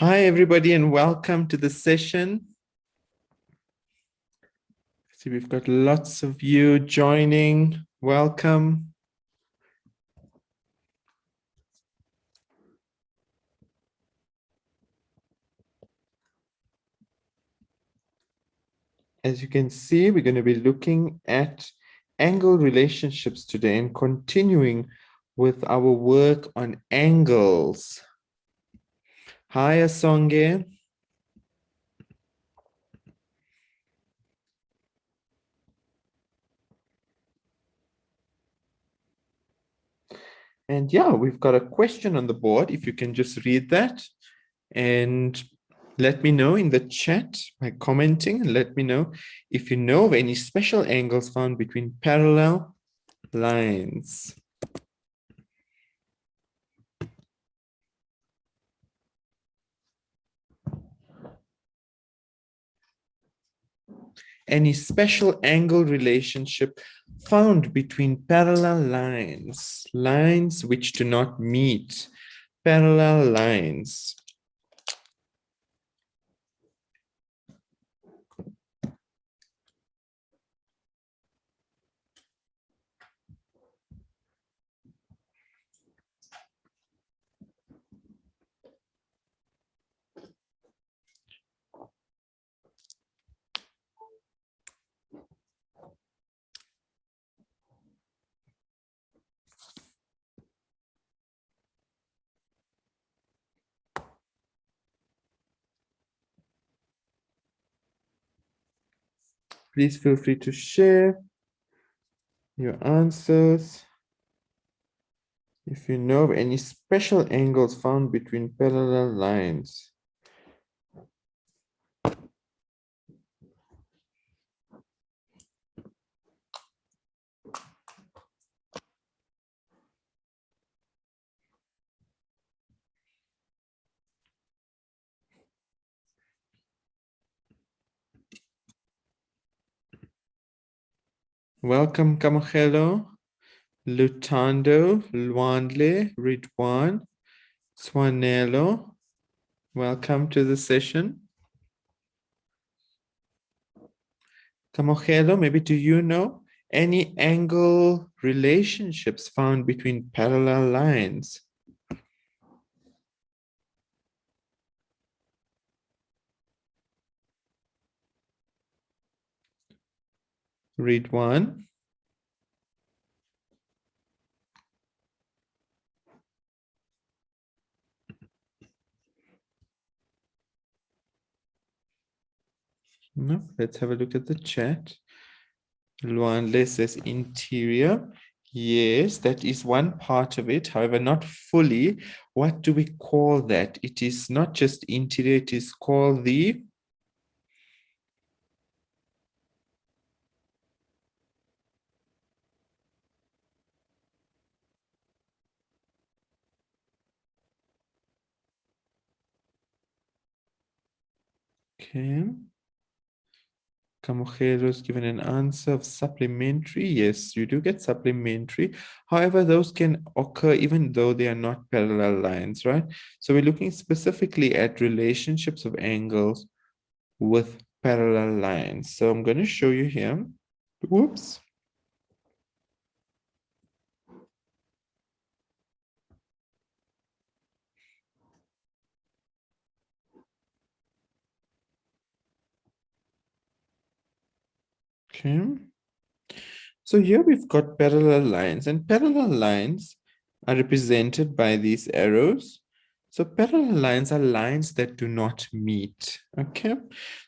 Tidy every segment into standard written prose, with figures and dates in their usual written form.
Hi, everybody, and welcome to the session. See, we've got lots of you joining. Welcome. As you can see, we're going to be looking at angle relationships today and continuing with our work on angles. Hi, Asonge. And yeah, we've got a question on the board. If you can just read that and let me know in the chat by commenting, and let me know if you know of any special angles found between parallel lines. Any special angle relationship found between parallel lines, lines which do not meet, parallel lines. Please feel free to share your answers. If you know of any special angles found between parallel lines. Welcome, Kamachelo, Lutando, Luandle, Ridwan, Swanello. Welcome to the session. Kamachelo, maybe do you know any angle relationships found between parallel lines? Ridwan. No, let's have a look at the chat. Luanle says interior. Yes, that is one part of it. However, not fully. What do we call that? It is not just interior, it is called the okay. Camojero has given an answer of supplementary. Yes, you do get supplementary. However, those can occur even though they are not parallel lines, right? So we're looking specifically at relationships of angles with parallel lines. So I'm going to show you here. Whoops. Okay. So here we've got parallel lines, and parallel lines are represented by these arrows. So parallel lines are lines that do not meet. Okay.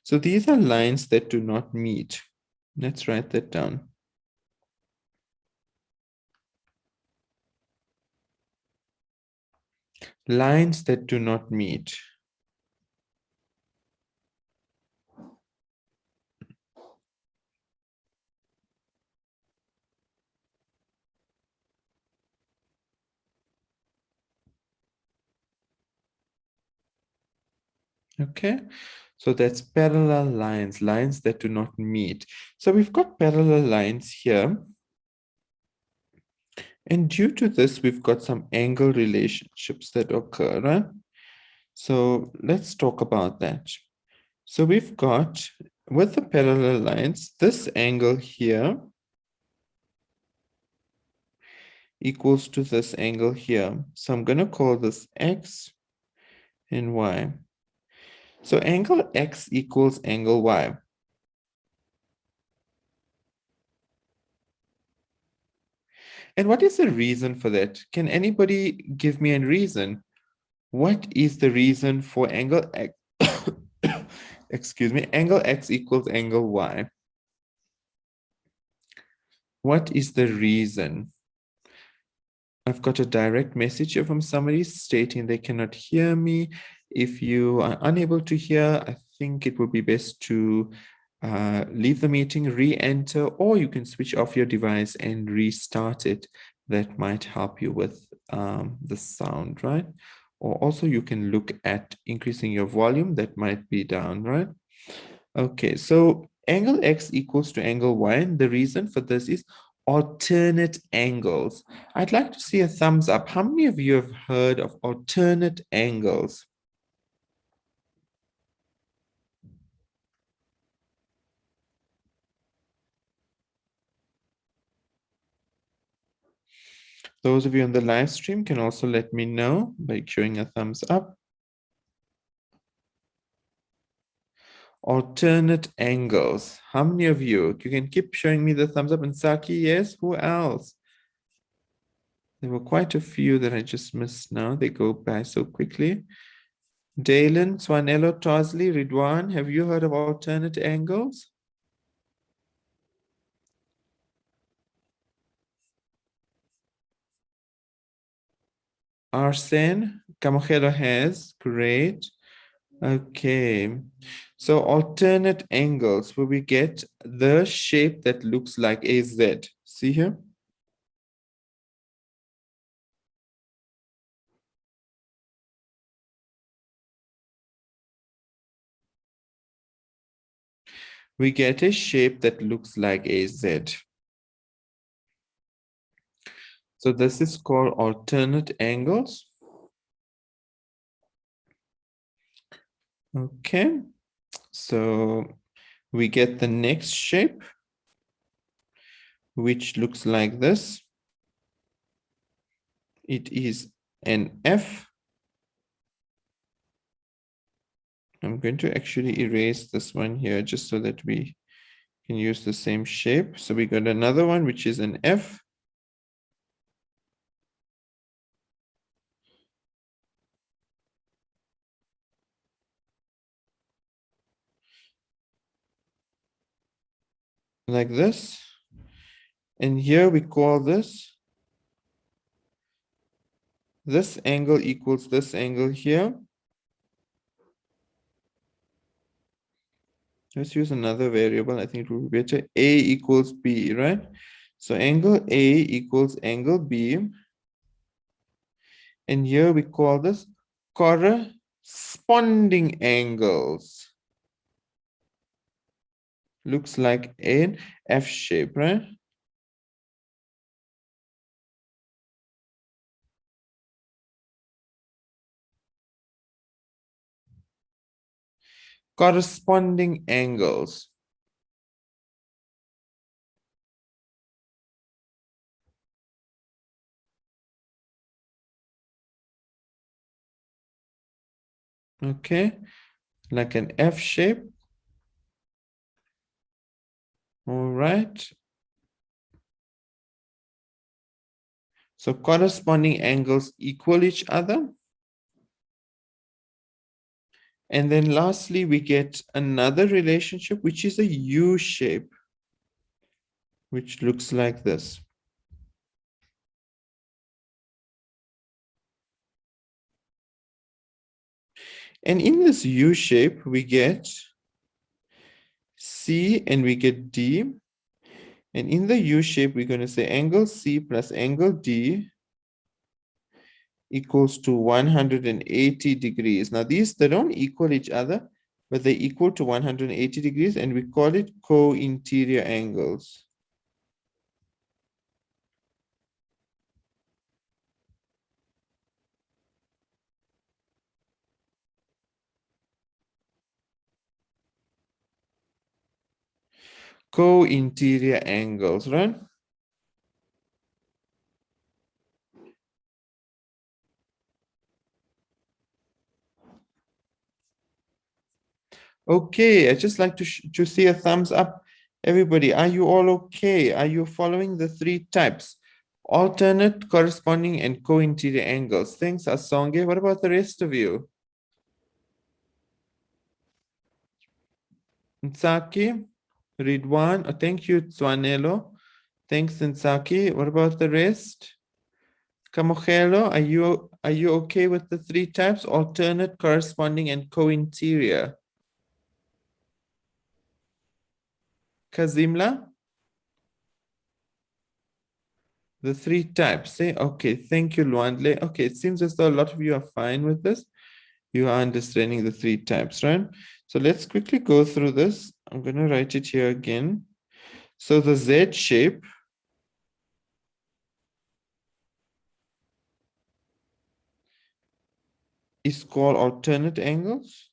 So these are lines that do not meet. Let's write that down. Lines that do not meet. Okay, so that's parallel lines, lines that do not meet. So we've got parallel lines here. And due to this, we've got some angle relationships that occur, right? So let's talk about that. So we've got, with the parallel lines, this angle here equals to this angle here. So I'm going to call this X and Y. So angle X equals angle Y. And what is the reason for that? Can anybody give me a reason? What is the reason for angle X? Excuse me, angle X equals angle Y. What is the reason? I've got a direct message here from somebody stating they cannot hear me. If you are unable to hear, I think it would be best to leave the meeting, re-enter, or you can switch off your device and restart it. That might help you with the sound, right? Or also you can look at increasing your volume. That might be down, right? Okay, so angle X equals to angle Y, and the reason for this is alternate angles. I'd like to see a thumbs up. How many of you have heard of alternate angles? Those of you on the live stream can also let me know by showing a thumbs up. Alternate angles. How many of you? You can keep showing me the thumbs up. And Saki, yes. Who else? There were quite a few that I just missed now. They go by so quickly. Dalen, Swanello, Tosley, Ridwan, have you heard of alternate angles? Arsene, Camojero has, great. Okay, so alternate angles where we get the shape that looks like a Z. See here? We get a shape that looks like a Z. So this is called alternate angles. Okay, so we get the next shape, which looks like this. It is an F. I'm going to actually erase this one here just so that we can use the same shape. So we got another one, which is an F. Like this. And here we call this angle equals this angle here. Let's use another variable. I think it will be better. A equals B, right? So angle A equals angle B. And here we call this corresponding angles. Looks like an F shape, right? Corresponding angles. Okay, like an F shape. All right. So corresponding angles equal each other. And then lastly, we get another relationship, which is a U shape, which looks like this. And in this U shape, we get C and we get D. And in the U shape, we're going to say angle C plus angle D equals to 180 degrees. Now these, they don't equal each other, but they equal to 180 degrees, and we call it co-interior angles. co-interior angles, right? Okay, I just like to see a thumbs up. Everybody, are you all okay? Are you following the three types? Alternate, corresponding, and co-interior angles. Thanks, Asonge. What about the rest of you? Nsaki, Ridwan, thank you, Zwanelo. Thanks, Nsaki. What about the rest? Kamogelo, are you okay with the three types? Alternate, corresponding, and co-interior. Kazimla? The three types, eh? Okay, thank you, Luandle. Okay, it seems as though a lot of you are fine with this. You are understanding the three types, right? So let's quickly go through this. I'm going to write it here again. So the Z shape is called alternate angles.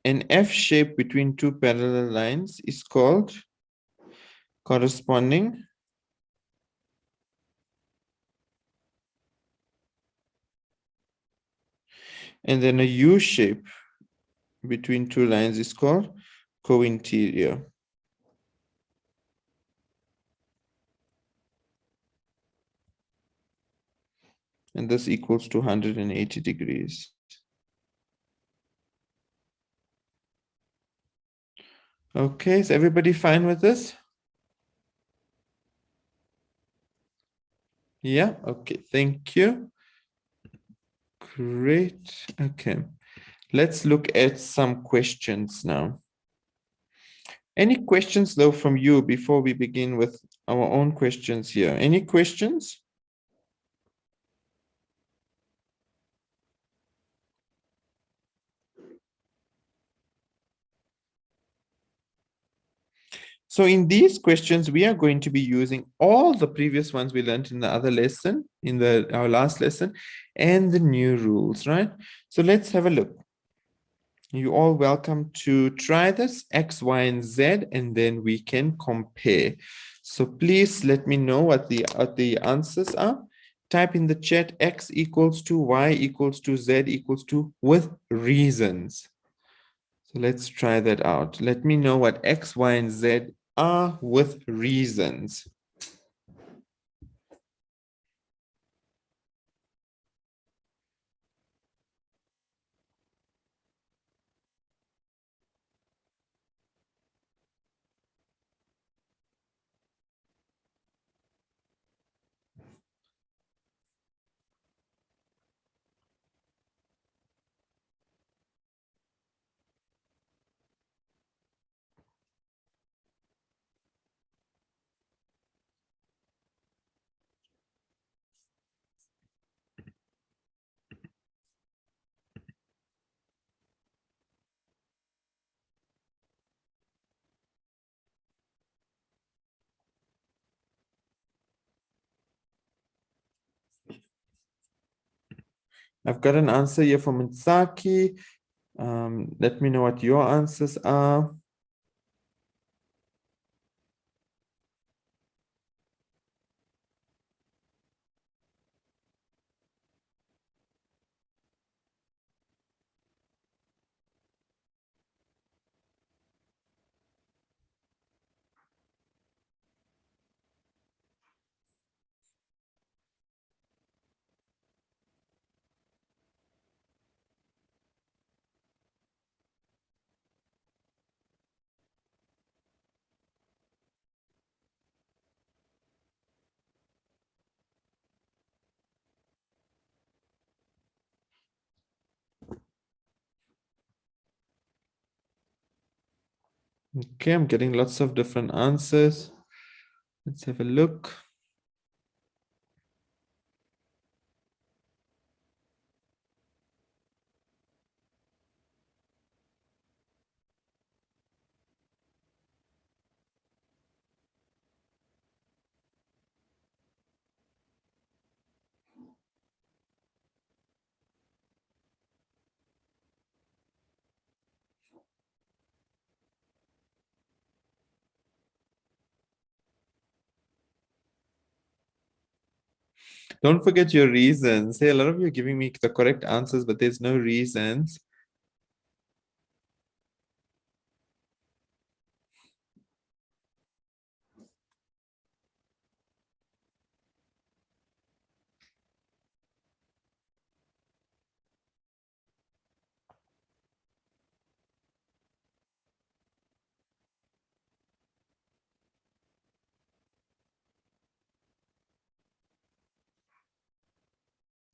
An F shape between two parallel lines is called corresponding. And then a U shape between two lines is called co-interior. And this equals to 180 degrees. Okay, is everybody fine with this? Yeah, okay, thank you. Great, okay. Let's look at some questions now. Any questions though from you before we begin with our own questions here? Any questions? So in these questions, we are going to be using all the previous ones we learned in the other lesson, in our last lesson, and the new rules, right? So let's have a look. You're all welcome to try this, X, Y, and Z, and then we can compare. So please let me know what the answers are. Type in the chat X equals to Y equals to Z equals to with reasons. So let's try that out. Let me know what X, Y, and Z are with reasons. I've got an answer here from Mitsaki. Let me know what your answers are. Okay, I'm getting lots of different answers. Let's have a look. Don't forget your reasons. Hey, a lot of you are giving me the correct answers, but there's no reasons.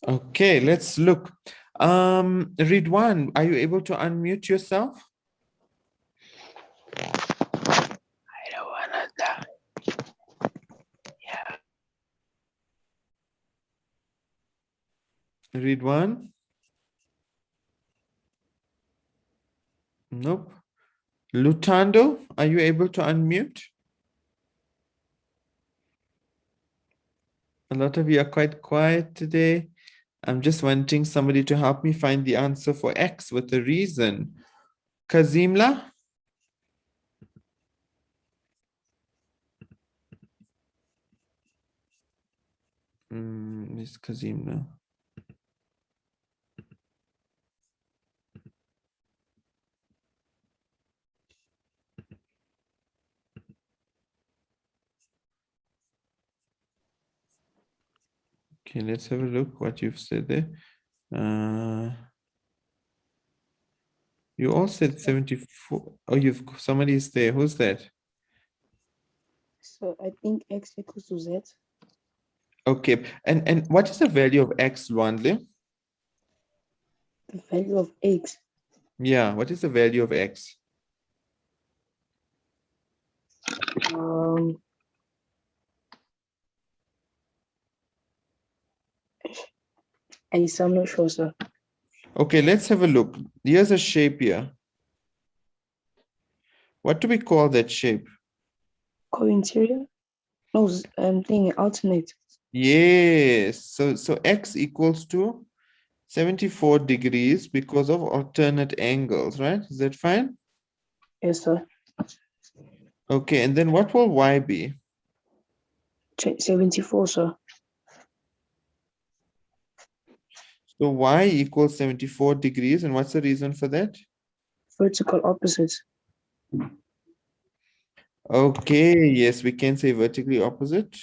Okay, let's look. Ridwan, are you able to unmute yourself? I don't wanna die. Yeah. Ridwan? Nope. Lutando, are you able to unmute? A lot of you are quite quiet today. I'm just wanting somebody to help me find the answer for X with a reason. Kazimla? Miss Kazimla. Okay, let's have a look what you've said there. You all said 74. Oh, you've somebody is there. Who's that? So I think x equals to z. Okay, and what is the value of X, Luandle? The value of x. Yeah, what is the value of X? Um, I'm not sure, sir. Okay, let's have a look. Here's a shape here. What do we call that shape? Co-interior? No, thing alternate. Yes, so X equals to 74 degrees because of alternate angles, right? Is that fine? Yes, sir. Okay, and then what will Y be? 74, sir. So Y equals 74 degrees, and what's the reason for that? Vertical opposites. Okay, yes, we can say vertically opposite.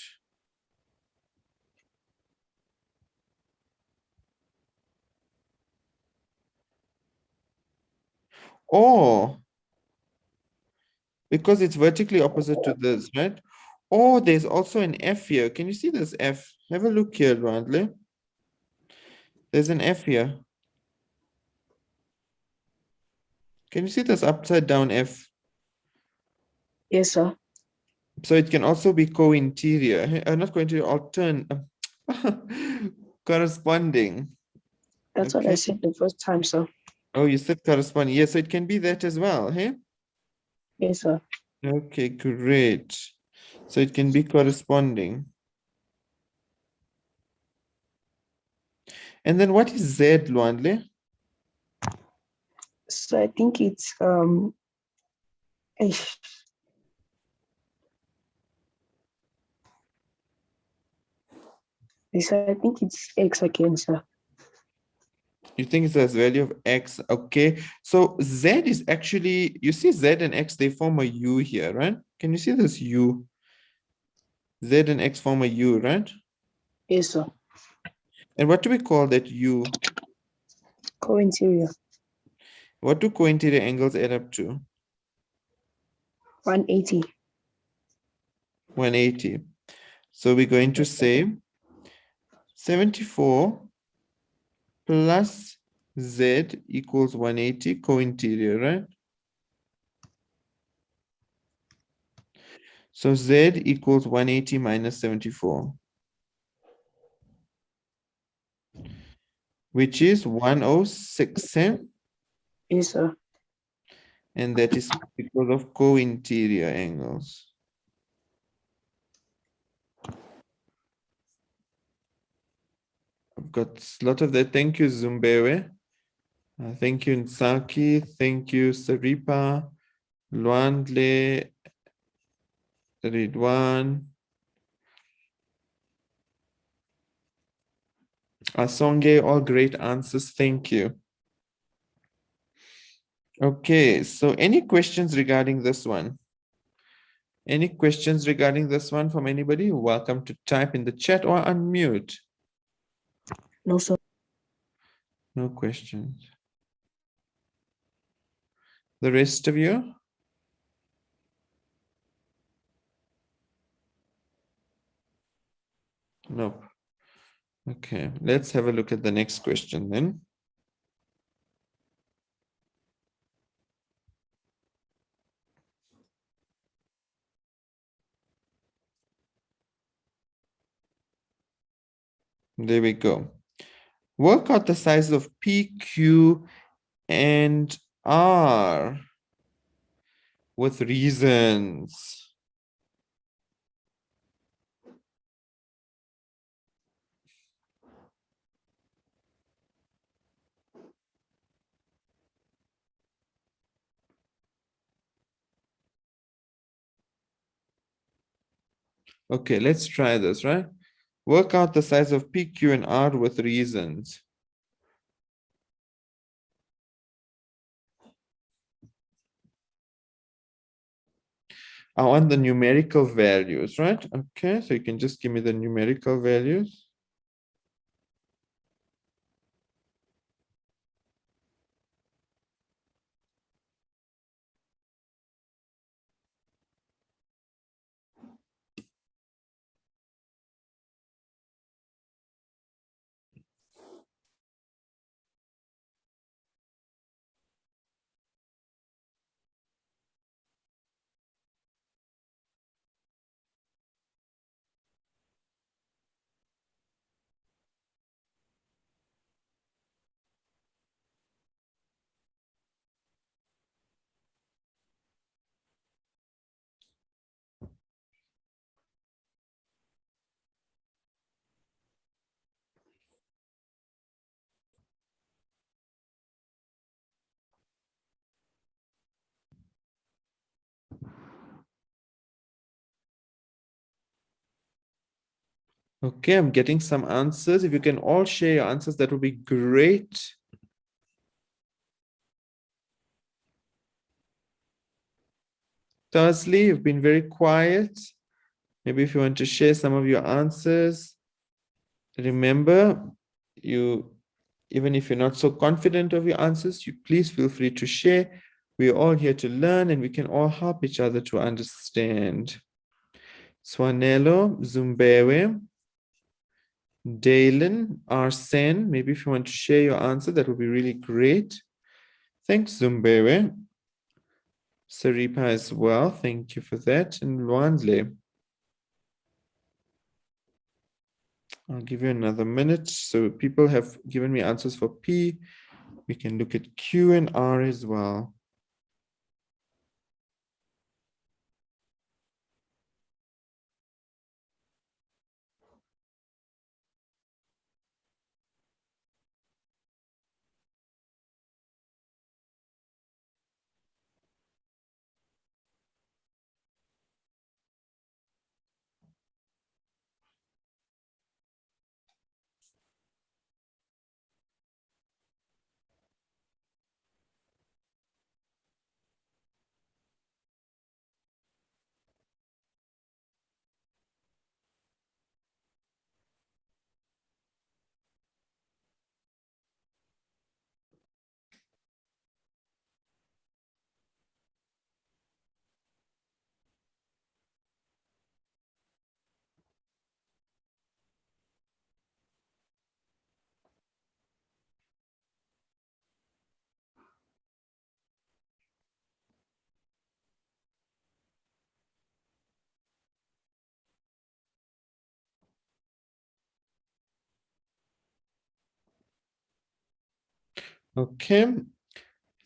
Or because it's vertically opposite to this, right? Oh, there's also an F here. Can you see this F? Have a look here, Randle. There's an F here. Can you see this upside down F? Yes, sir. So it can also be co-interior. Not co-interior, corresponding. That's what I Okay. said the first time, sir. Oh, you said corresponding. Yes, so it can be that as well, hey? Yes, sir. Okay, great. So it can be corresponding. And then what is Z, Luandle? So I think it's ish. Yes, I think it's x again, sir. You think it's the value of X? Okay. So Z is actually, you see Z and X, they form a U here, right? Can you see this U? Z and X form a U, right? Yes, sir. And what do we call that U? Co-interior. What do co-interior angles add up to? 180. 180. So we're going to say 74 plus Z equals 180 co-interior, right? So Z equals 180 minus 74, which is 106, eh? Yes, sir. And that is because of co-interior angles. I've got a lot of that. Thank you, Zumbewe. Thank you, Nsaki. Thank you, Saripa, Luandle, Ridwan. Asonge, all great answers. Thank you. Okay, so any questions regarding this one? Any questions regarding this one from anybody? Welcome to type in the chat or unmute. No, sir. No questions. The rest of you? Nope. Okay, let's have a look at the next question then. There we go. Work out the size of P, Q, and R with reasons. Okay, let's try this, right? Work out the size of P, Q, and R with reasons. I want the numerical values, right? Okay, so you can just give me the numerical values. Okay, I'm getting some answers. If you can all share your answers, that would be great. Thursley, you've been very quiet. Maybe if you want to share some of your answers, remember, even if you're not so confident of your answers, you please feel free to share. We're all here to learn and we can all help each other to understand. Swanello, Zumbewe, Dalen, Arsen, maybe if you want to share your answer, that would be really great. Thanks, Zumbewe. Saripa as well, thank you for that. And Luanle. I'll give you another minute. So people have given me answers for P. We can look at Q and R as well. Okay,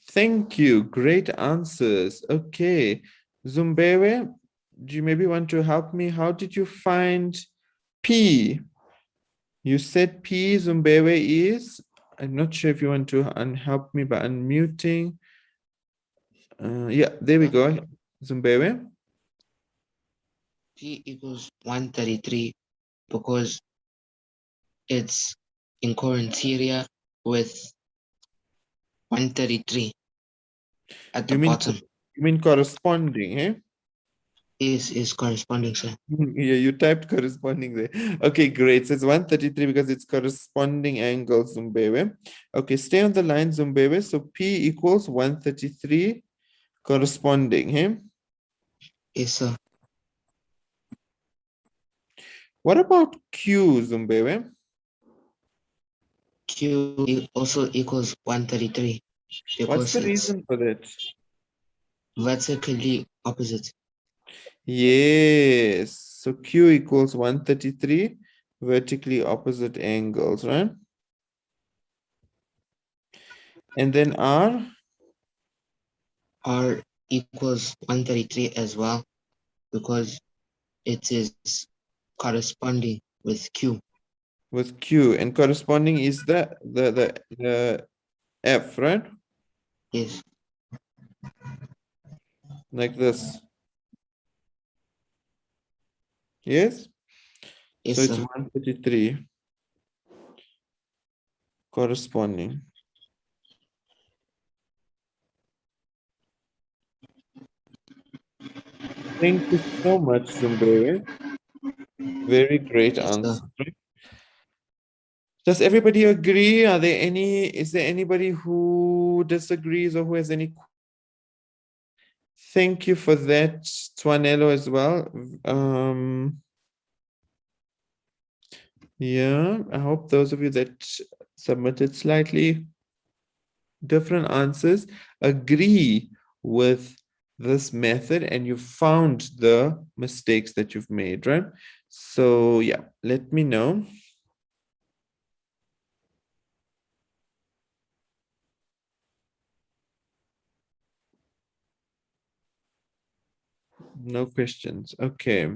thank you. Great answers. Okay, Zumbewe, do you maybe want to help me? How did you find P? You said P, Zumbewe is. I'm not sure if you want to help me by unmuting. Yeah, there we go. Zumbewe. P equals 133 because it's in Corintheria with 133 at the You mean bottom. you mean corresponding, eh? Is corresponding, sir. Yeah, you typed corresponding there. Okay, great. So it's 133 because it's corresponding angle, Zumbebe. Okay, stay on the line, Zumbebe. So P equals 133 corresponding, eh? Yes, sir. What about Q, Zumbebe? Also equals 133 What's because the it's reason for that? vertically opposite. Yes. So Q equals 133 vertically opposite angles, right? And then R R equals 133 as well because it is corresponding with Q. with Q, and corresponding is the F, right? Yes, Like this. Yes? So yes, it's sir. 133 corresponding. Thank you so much, Zumbere. Very great Yes, sir. answer. Does everybody agree? Is there anybody who disagrees or who has any? Thank you for that, Tuanello, as well. Yeah, I hope those of you that submitted slightly different answers agree with this method and you found the mistakes that you've made, right? So yeah, let me know. No questions. Okay.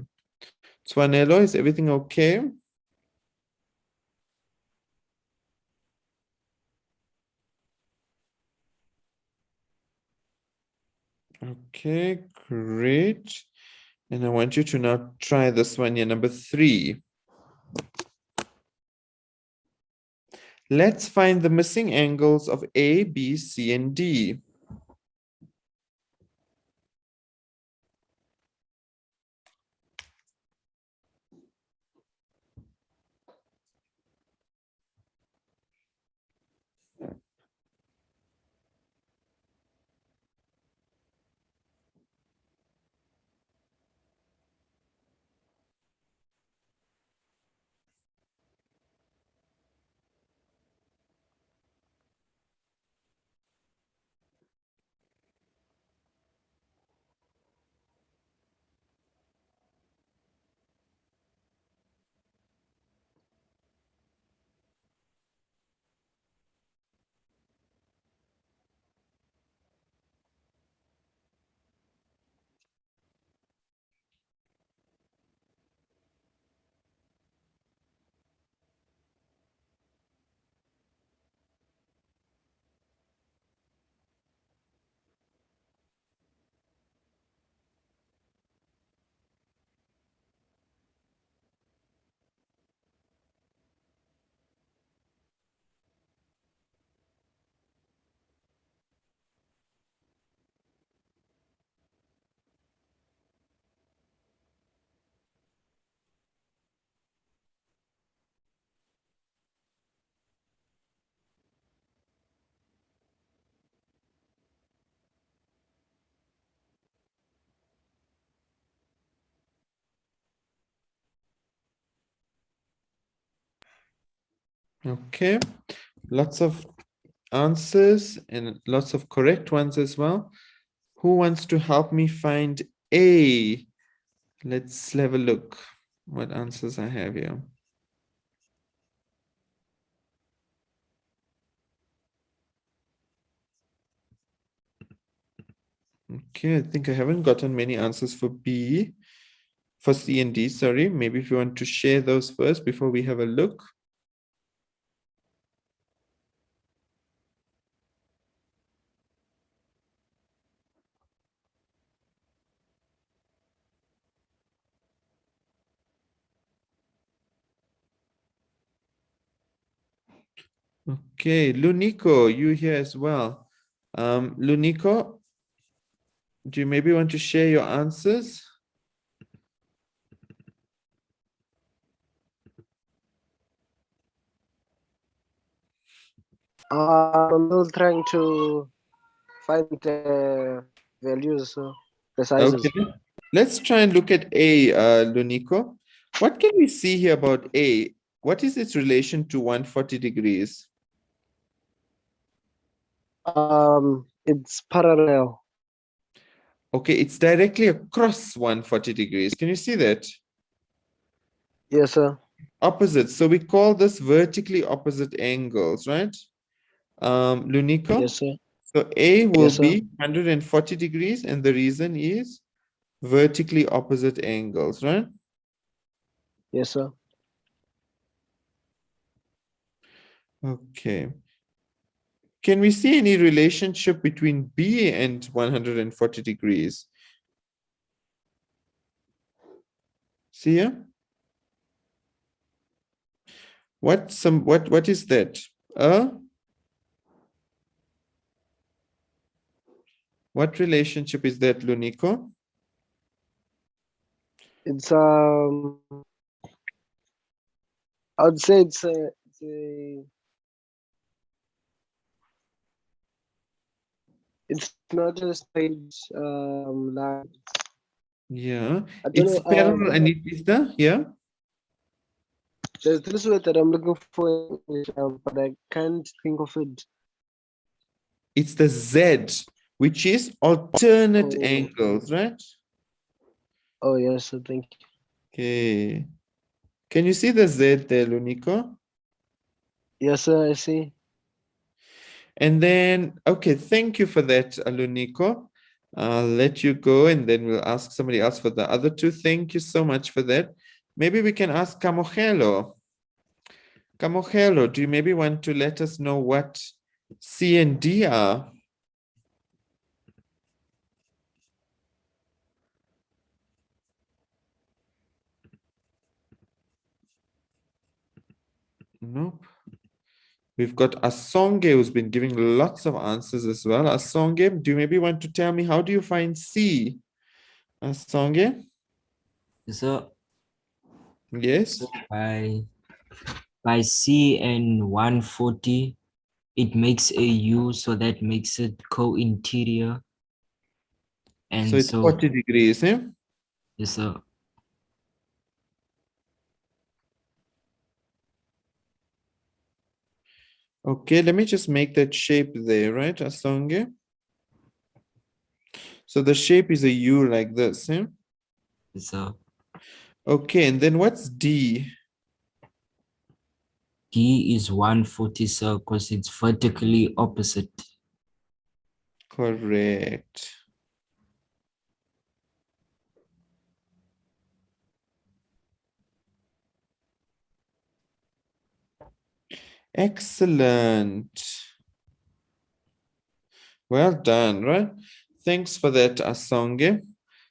Swanello, is everything okay? Okay, great. And I want you to now try this one here, number 3. Let's find the missing angles of A, B, C, and D. Okay, lots of answers and lots of correct ones as well. Who wants to help me find A? Let's have a look what answers I have here. Okay, I think I haven't gotten many answers for B, for C and D, sorry. Maybe if you want to share those first before we have a look. Okay, Lunico, you here as well. Lunico, do you maybe want to share your answers? I'm still trying to find the values, the sizes. Okay, let's try and look at A, Lunico. What can we see here about A? What is its relation to 140 degrees? It's parallel. Okay, it's directly across 140 degrees. Can you see that? Yes, sir. Opposite. So we call this vertically opposite angles, right? Lunico? Yes, sir. So A will Yes, sir. be 140 degrees, and the reason is vertically opposite angles, right? Yes, sir. Okay. Can we see any relationship between B and 140 degrees? See here? What is that? What relationship is that, Lunico? It's I'd say it's not a straight line. Yeah, I don't it's know. parallel and it is the, yeah? There's this word that I'm looking for in English, but I can't think of it. It's the Z, which is alternate Oh, angles, right? oh yes, sir. Thank you. Okay. Can you see the Z there, Lunico? Yes, sir. I see. And then, okay, thank you for that, Lunico. I'll let you go and then we'll ask somebody else for the other two. Thank you so much for that. Maybe we can ask Camogelo. Camogelo, do you maybe want to let us know what C and D are? Nope. We've got Asonge who's been giving lots of answers as well. Asonge, do you maybe want to tell me how do you find C? Asonge? So, Yes. so by C and 140, it makes a U, so that makes it co-interior. So And it's 40 degrees, eh? yes, sir. Okay, let me just make that shape there, right, Asonge? So the shape is a U like this, eh? Yes, sir. Okay, and then what's D? D is 140, sir, because it's vertically opposite. Correct. Excellent. Well done, right? Thanks for that, Asonge. Yes,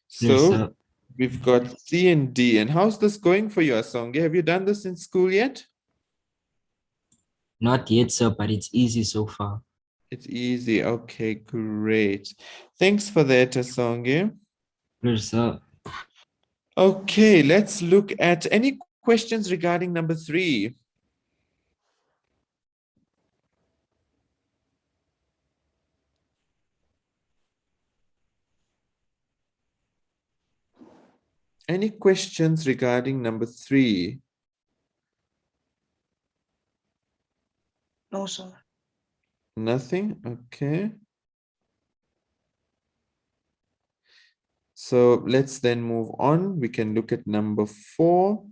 So sir. we've got C and D. And how's this going for you, Asonge? Have you done this in school yet? Not yet, sir, but it's easy so far. It's easy. Okay, great. Thanks for that, Asonge. Yes, sir. Okay, let's look at any questions regarding number 3. Any questions regarding number 3? No, sir. Nothing? Okay. So let's then move on. We can look at number 4.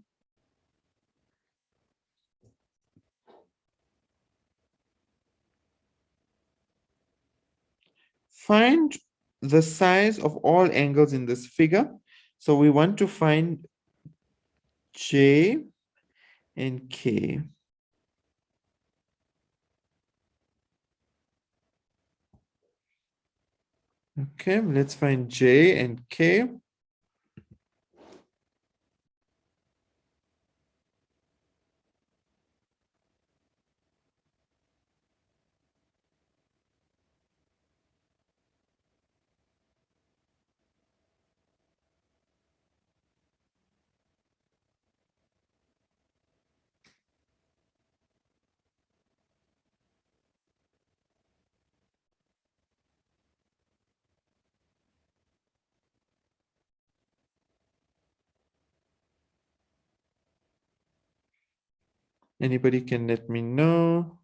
Find the size of all angles in this figure. So we want to find J and K. Okay, let's find J and K. Anybody can let me know.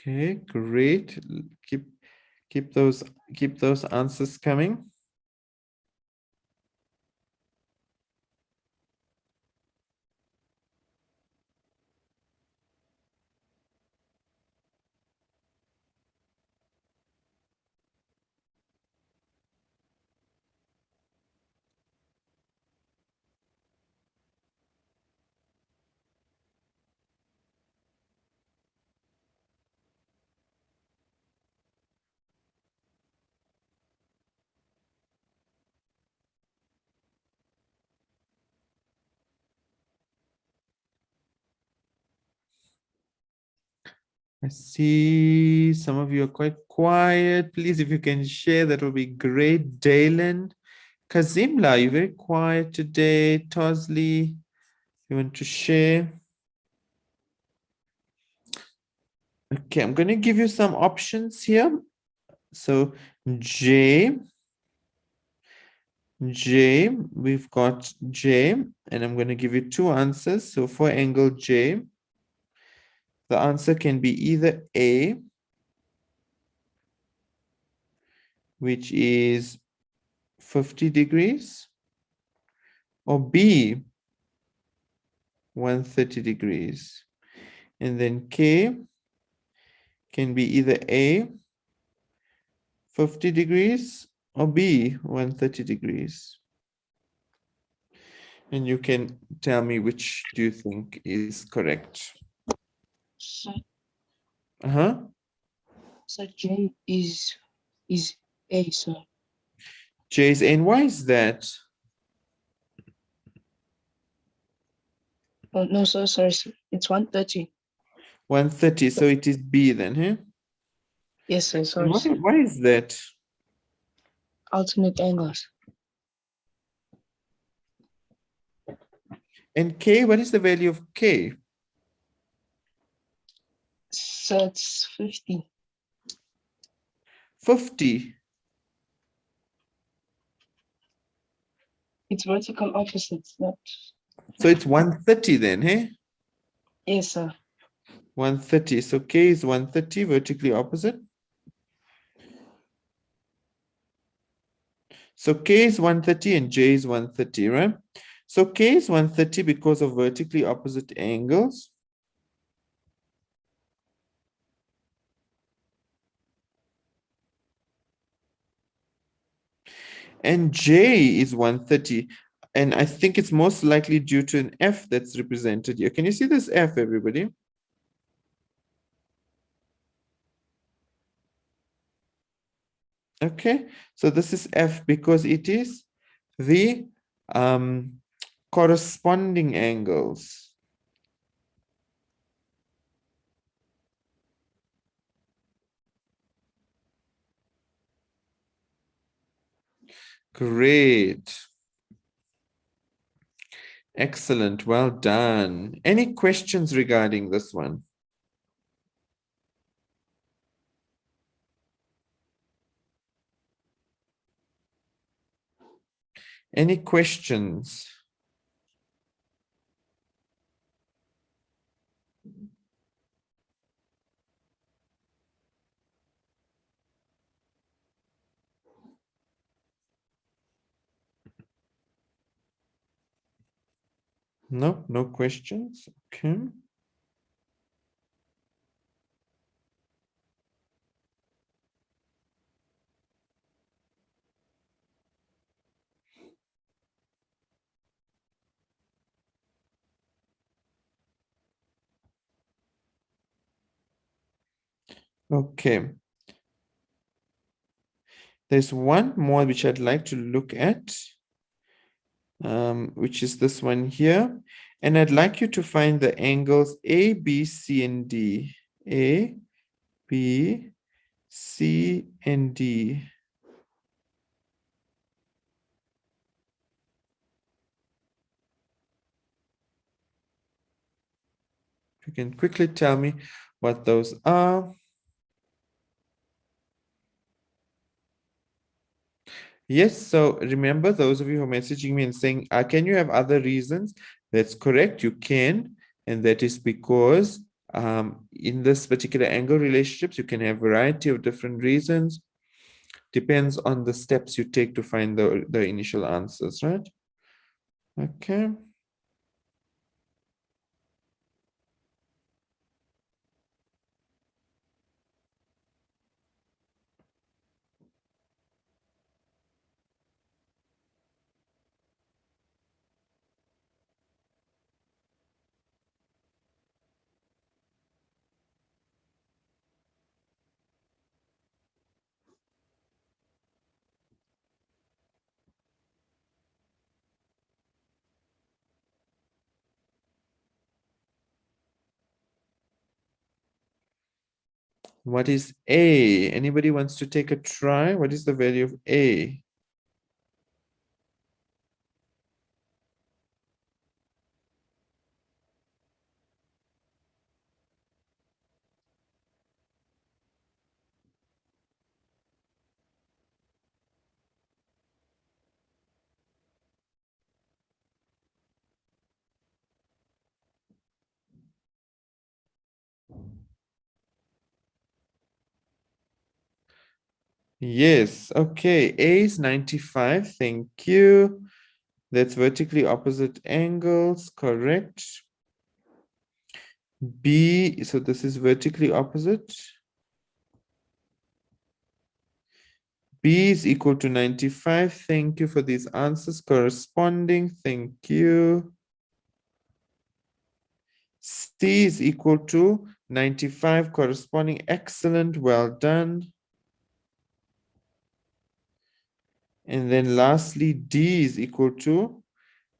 Okay, great. Keep those answers coming. I see some of you are quite quiet. Please, if you can share, that will be great. Dalen, Kazimla, you're very quiet today. Tosley, you want to share? Okay, I'm going to give you some options here. So J, we've got J, and I'm going to give you two answers. So for angle J, the answer can be either A, which is 50 degrees, or B, 130 degrees. And then K can be either A, 50 degrees, or B, 130 degrees. And you can tell me which do you think is correct. So, Uh-huh. so J is A, sir. J's, and why is that? Oh no, sir, sorry, sir. It's 130. 130, so it is B then, huh? Yes, sir, And sorry, sir. why is that? Alternate angles. And K, what is the value of K? So it's 50. 50. It's vertical opposites, not. So it's 130 then, hey? Yes, sir. 130. So K is 130, vertically opposite. So K is 130 and J is 130, right? So K is 130 because of vertically opposite angles. And J is 130. And I think it's most likely due to an F that's represented here. Can you see this F, everybody? Okay, so this is F because it is the corresponding angles. Great. Excellent. Well done. Any questions regarding this one? Any questions? No, no questions. Okay. Okay. There's one more which I'd like to look at, which is this one here. And I'd like you to find the angles A, B, C, and D. A, B, C and D. You can quickly tell me what those are. Yes, so remember those of you who are messaging me and saying, can you have other reasons? That's correct, you can. And that is because in this particular angle relationships, you can have a variety of different reasons. Depends on the steps you take to find the initial answers, right? Okay. What is A? Anybody wants to take a try? What is the value of A? Yes, okay. A is 95, thank you. That's vertically opposite angles, correct. B, so this is vertically opposite. B is equal to 95. Thank you for these answers corresponding. Thank you. C is equal to 95 corresponding. Excellent. Well done. And then lastly, D is equal to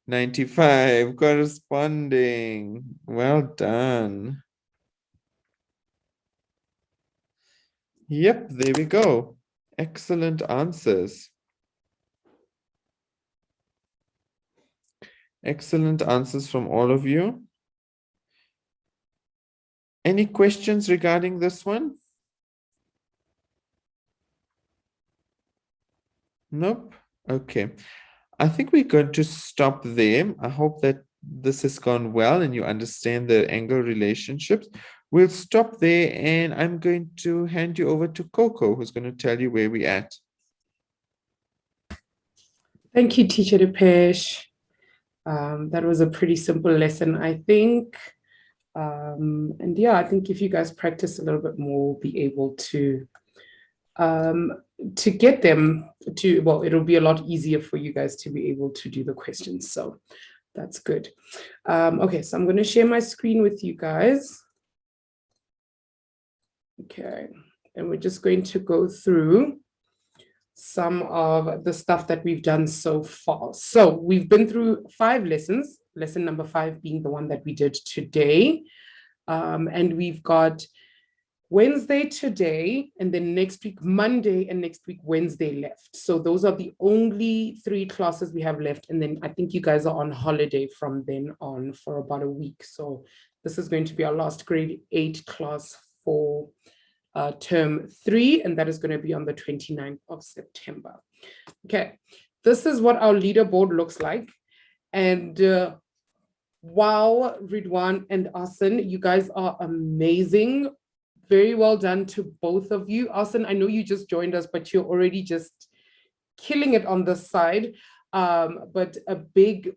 95 corresponding. Well done. Yep, there we go. Excellent answers. Excellent answers from all of you. Any questions regarding this one? Nope. Okay. I think we're going to stop there. I hope that this has gone well and you understand the angle relationships. We'll stop there and I'm going to hand you over to Coco, who's going to tell you where we're at. Thank you, Teacher Depesh. That was a pretty simple lesson, I think. And yeah, I think if you guys practice a little bit more, we'll be able to get them to, well, it'll be a lot easier for you guys to be able to do the questions. So that's good. Okay, so I'm going to share my screen with you guys. Okay, and we're just going to go through some of the stuff that we've done so far. So we've been through 5 lessons, lesson number 5 being the one that we did today. And we've got Wednesday today, and then next week, Monday, and next week, Wednesday left. So those are the only 3 classes we have left. And then I think you guys are on holiday from then on for about a week. So this is going to be our last grade 8 class for term 3, and that is going to be on the 29th of September. Okay, this is what our leaderboard looks like. And wow, Ridwan and Asen, you guys are amazing. Very well done to both of you. Asen, I know you just joined us, but you're already just killing it on this side. But a big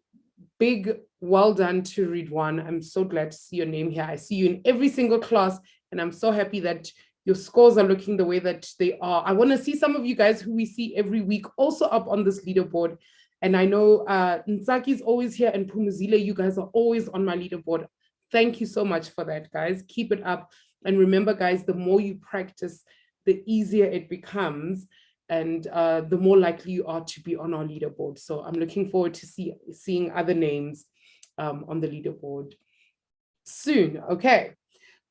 well done to Ridwan. I'm so glad to see your name here. I see you in every single class, and I'm so happy that your scores are looking the way that they are. I want to see some of you guys who we see every week also up on this leaderboard. And I know Nsaki's always here, and Pumuzile, you guys are always on my leaderboard. Thank you so much for that, guys. Keep it up. And remember, guys, the more you practice, the easier it becomes, and the more likely you are to be on our leaderboard. So I'm looking forward to seeing other names on the leaderboard soon. Okay.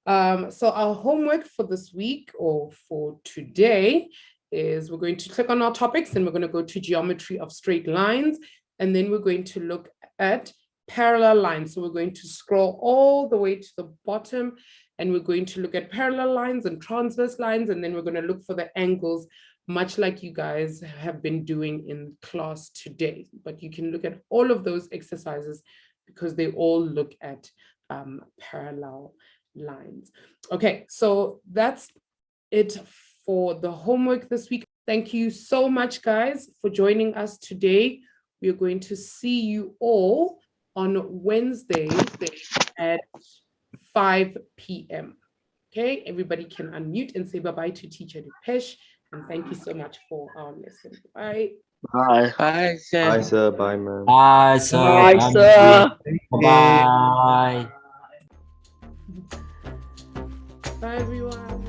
So our homework for this week or for today is we're going to click on our topics and we're going to go to geometry of straight lines. And then we're going to look at parallel lines. So we're going to scroll all the way to the bottom and we're going to look at parallel lines and transverse lines. And then we're going to look for the angles, much like you guys have been doing in class today. But you can look at all of those exercises because they all look at parallel lines. Okay, so that's it for the homework this week. Thank you so much, guys, for joining us today. We are going to see you all on Wednesday at 5 p.m. Okay, everybody can unmute and say bye-bye to Teacher Dipesh. And thank you so much for our lesson. Bye. Bye. Bye, sir. Bye, sir. Bye, ma'am. Bye, sir. Bye, Bye. sir. Bye. Bye, everyone.